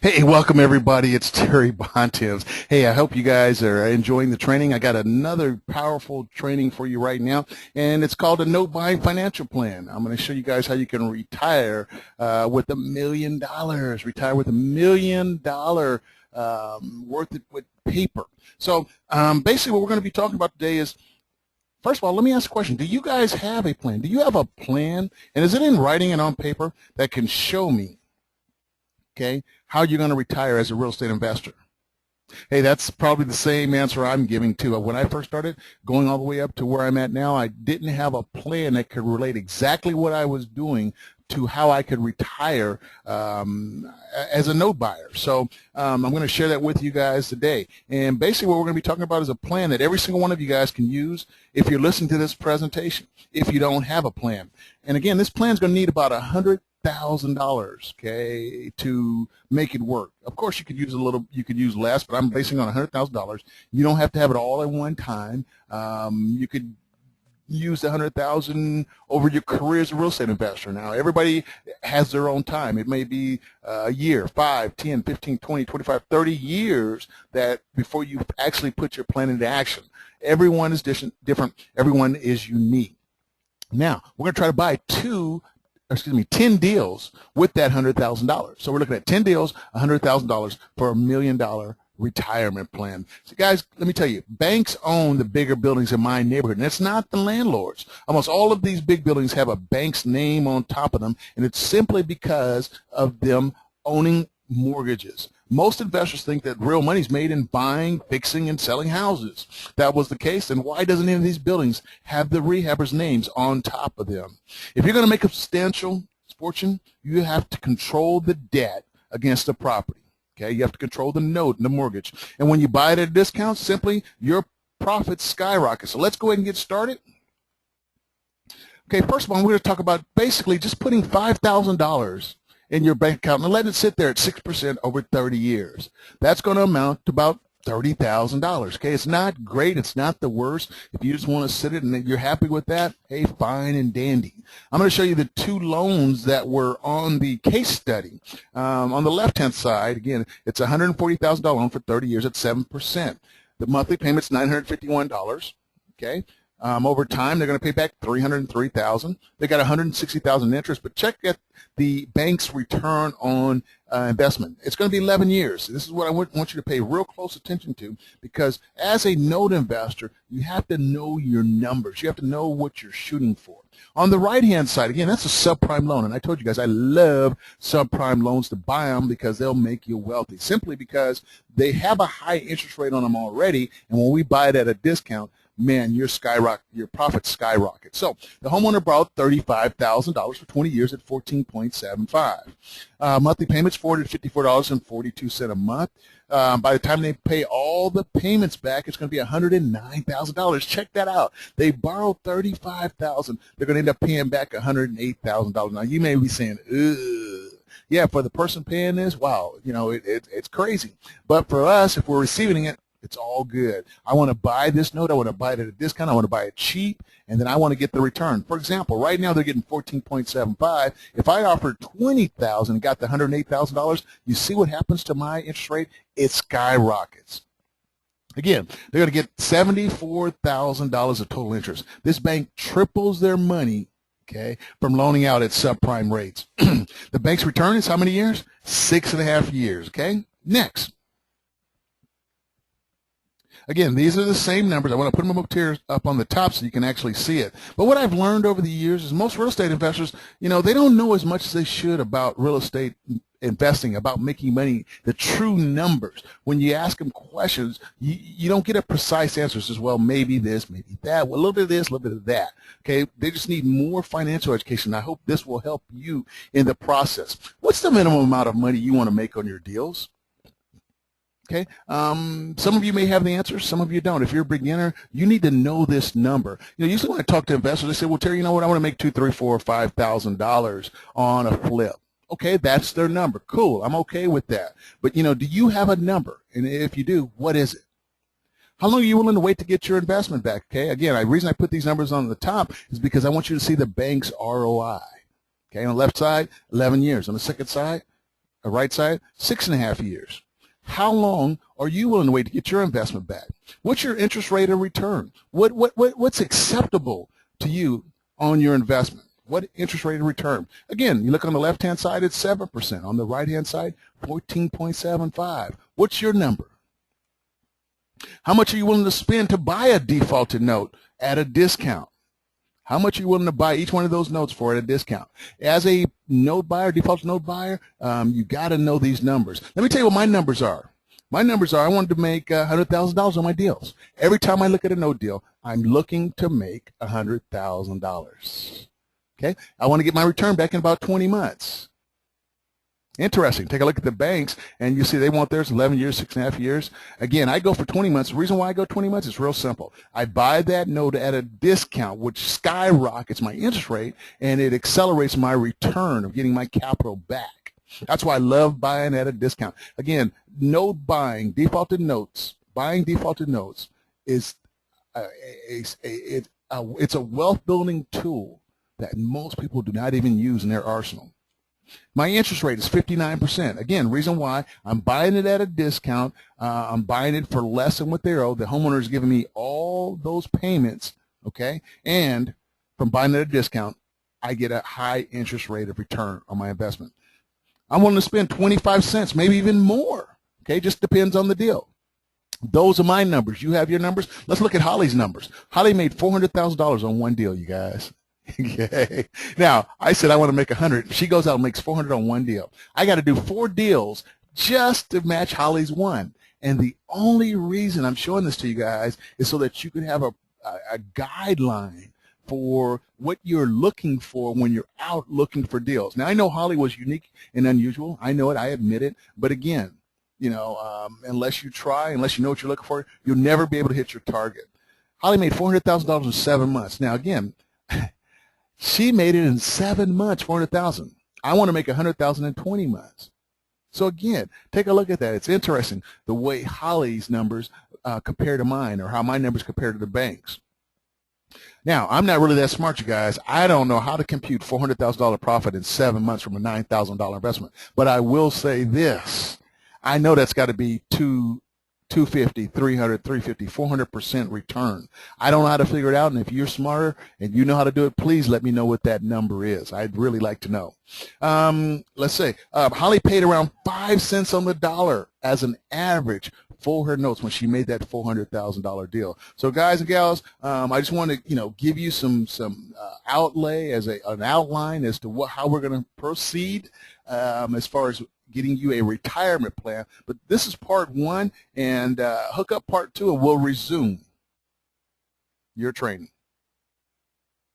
Hey, welcome everybody. It's Terry Bontemps. Hey, I hope you guys are enjoying the training. I got another powerful training for you right now, and it's called a note buying financial plan. I'm going to show you guys how you can retire with $1 million. Retire with $1 million worth it with paper. So basically what we're going to be talking about today is, first of all, let me ask a question. Do you guys have a plan? Do you have a plan? And is it in writing and on paper that can show me, okay, how you're going to retire as a real estate investor? Hey, that's probably the same answer I'm giving too. When I first started going all the way up to where I'm at now, I didn't have a plan that could relate exactly what I was doing to how I could retire as a note buyer. So I'm going to share that with you guys today. And basically what we're going to be talking about is a plan that every single one of you guys can use if you're listening to this presentation, if you don't have a plan. And again, this plan is going to need about $100,000, okay, to make it work. Of course, you could use a little, you could use less, but I'm basing on $100,000. You don't have to have it all at one time. You could use the $100,000 over your career as a real estate investor. Now, everybody has their own time. It may be a year, 5, 10, 15, 20, 25, 30 years that before you actually put your plan into action. Everyone is different. Everyone is unique. Now, we're going to try to buy 10 deals with that $100,000. So we're looking at 10 deals, $100,000 for $1 million retirement plan. So guys, let me tell you, banks own the bigger buildings in my neighborhood, and it's not the landlords. Almost all of these big buildings have a bank's name on top of them, and it's simply because of them owning mortgages. Most investors think that real money is made in buying, fixing, and selling houses. That was the case, and why doesn't any of these buildings have the rehabbers' names on top of them? If you're going to make a substantial fortune, you have to control the debt against the property. Okay, you have to control the note and the mortgage. And when you buy it at a discount, simply your profits skyrocket. So let's go ahead and get started. Okay, first of all, we're going to talk about basically just putting $5,000 in your bank account and letting it sit there at 6% over 30 years. That's going to amount to about $30,000. Okay, it's not great. It's not the worst. If you just want to sit it and you're happy with that, hey, fine and dandy. I'm going to show you the two loans that were on the case study. On the left-hand side, again, it's a $140,000 loan for 30 years at 7%. The monthly payment's $951. Okay. Over time, they're going to pay back $303,000. They got $160,000 in interest, but check at the bank's return on investment. It's going to be 11 years. This is what I want you to pay real close attention to, because as a note investor, you have to know your numbers. You have to know what you're shooting for. On the right-hand side, again, that's a subprime loan, and I told you guys I love subprime loans to buy them because they'll make you wealthy, simply because they have a high interest rate on them already, and when we buy it at a discount, man, your profits skyrocket. So the homeowner borrowed $35,000 for 20 years at 14.75. Monthly payments $454.42 a month. By the time they pay all the payments back, it's going to be $109,000. Check that out. They borrowed $35,000. They're going to end up paying back $108,000. Now you may be saying, ugh. Yeah, for the person paying this, wow, you know, it's crazy. But for us, if we're receiving it, it's all good. I want to buy this note. I want to buy it at a discount. I want to buy it cheap, and then I want to get the return. For example, right now they're getting 14.75. If I offered $20,000 and got the $108,000, you see what happens to my interest rate? It skyrockets. Again, they're going to get $74,000 of total interest. This bank triples their money, okay, from loaning out at subprime rates. The bank's return is how many years? 6.5 years, okay? Next. Again, these are the same numbers. I want to put them up on the top so you can actually see it. But what I've learned over the years is most real estate investors, you know, they don't know as much as they should about real estate investing, about making money, the true numbers. When you ask them questions, you don't get a precise answer. It's just, well, maybe this, maybe that, well, a little bit of this, a little bit of that. Okay, they just need more financial education. I hope this will help you in the process. What's the minimum amount of money you want to make on your deals? Okay, some of you may have the answers, some of you don't. If you're a beginner, you need to know this number. You know, usually when I talk to investors, they say, well, Terry, you know what, I want to make $2,000, $3,000, $4,000, $5,000 on a flip. Okay, that's their number. Cool, I'm okay with that. But, you know, do you have a number? And if you do, what is it? How long are you willing to wait to get your investment back? Okay, again, the reason I put these numbers on the top is because I want you to see the bank's ROI. Okay, on the left side, 11 years. On the second side, right side, 6.5 years. How long are you willing to wait to get your investment back? What's your interest rate of return? What's acceptable to you on your investment? What interest rate of return? Again, you look on the left-hand side, it's 7%. On the right-hand side, 14.75. What's your number? How much are you willing to spend to buy a defaulted note at a discount? How much are you willing to buy each one of those notes for at a discount? As a note buyer, default note buyer, you got to know these numbers. Let me tell you what my numbers are. My numbers are I wanted to make $100,000 on my deals. Every time I look at a note deal, I'm looking to make $100,000. Okay? I want to get my return back in about 20 months. Interesting. Take a look at the banks, and you see they want theirs 11 years, 6.5 years. Again, I go for 20 months. The reason why I go 20 months is real simple. I buy that note at a discount, which skyrockets my interest rate, and it accelerates my return of getting my capital back. That's why I love buying at a discount. Again, note buying, defaulted notes, buying defaulted notes is it's a wealth-building tool that most people do not even use in their arsenal. My interest rate is 59%. Again, reason why I'm buying it at a discount. I'm buying it for less than what they owe. The homeowner is giving me all those payments, okay? And from buying it at a discount, I get a high interest rate of return on my investment. I'm willing to spend 25 cents, maybe even more, okay? Just depends on the deal. Those are my numbers. You have your numbers. Let's look at Holly's numbers. Holly made $400,000 on one deal, you guys. Okay. Now, I said I want to make 100. She goes out and makes 400 on one deal. I got to do 4 deals just to match Holly's one. And the only reason I'm showing this to you guys is so that you can have a guideline for what you're looking for when you're out looking for deals. Now, I know Holly was unique and unusual. I know it. I admit it. But again, you know, unless you try, unless you know what you're looking for, you'll never be able to hit your target. Holly made $400,000 in 7 months. Now, again, she made it in 7 months, $400,000. I want to make $100,000 in 20 months. So again, take a look at that. It's interesting the way Holly's numbers compare to mine, or how my numbers compare to the banks. Now, I'm not really that smart, you guys. I don't know how to compute $400,000 profit in 7 months from a $9,000 investment. But I will say this. I know that's got to be 250, 300, 350, 400% return. I don't know how to figure it out, and if you're smarter and you know how to do it, please let me know what that number is. I'd really like to know. Let's say Holly paid around 5 cents on the dollar as an average for her notes when she made that $400,000 deal. So guys and gals, I just want to give you some outlay as an outline as to how we're going to proceed as far as getting you a retirement plan. But this is part 1, and hook up part 2, and we'll resume your training.